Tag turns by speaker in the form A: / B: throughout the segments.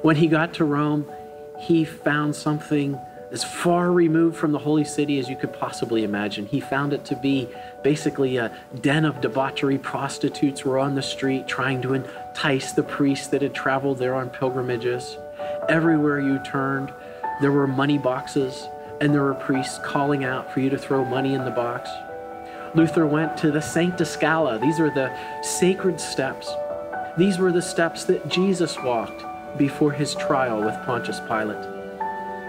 A: When he got to Rome, he found something as far removed from the holy city as you could possibly imagine. He found it to be basically a den of debauchery. Prostitutes were on the street trying to entice the priests that had traveled there on pilgrimages. Everywhere you turned, there were money boxes, and there were priests calling out for you to throw money in the box. Luther went to the Sancta Scala. These are the sacred steps. These were the steps that Jesus walked before his trial with Pontius Pilate.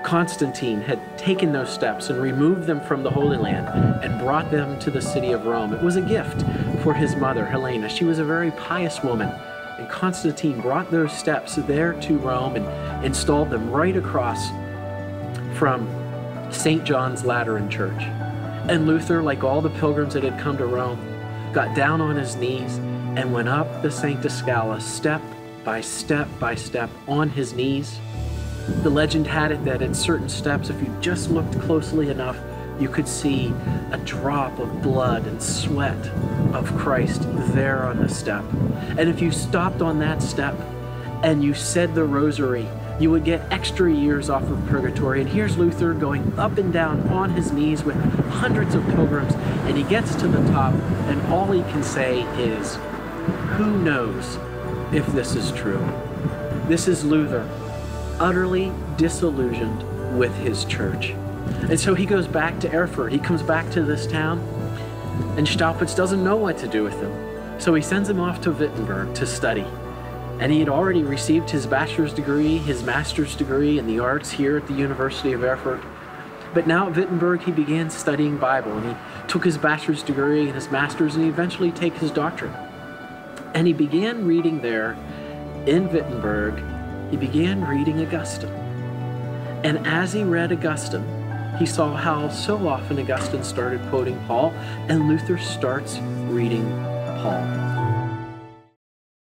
A: Constantine had taken those steps and removed them from the Holy Land and brought them to the city of Rome. It was a gift for his mother, Helena. She was a very pious woman, and Constantine brought those steps there to Rome and installed them right across from St. John's Lateran Church. And Luther, like all the pilgrims that had come to Rome, got down on his knees and went up the Sancta Scala step by step by step on his knees. The legend had it that at certain steps, if you just looked closely enough, you could see a drop of blood and sweat of Christ there on the step. And if you stopped on that step and you said the rosary, you would get extra years off of purgatory. And here's Luther going up and down on his knees with hundreds of pilgrims, and he gets to the top, and all he can say is, "Who knows if this is true?" This is Luther, utterly disillusioned with his church. And so he goes back to Erfurt. He comes back to this town, and Staupitz doesn't know what to do with him. So he sends him off to Wittenberg to study. And he had already received his bachelor's degree, his master's degree in the arts here at the University of Erfurt. But now at Wittenberg, he began studying Bible, and he took his bachelor's degree and his master's, and he eventually took his doctorate. And he began reading there in Wittenberg. He began reading Augustine. And as he read Augustine, he saw how so often Augustine started quoting Paul, and Luther starts reading Paul.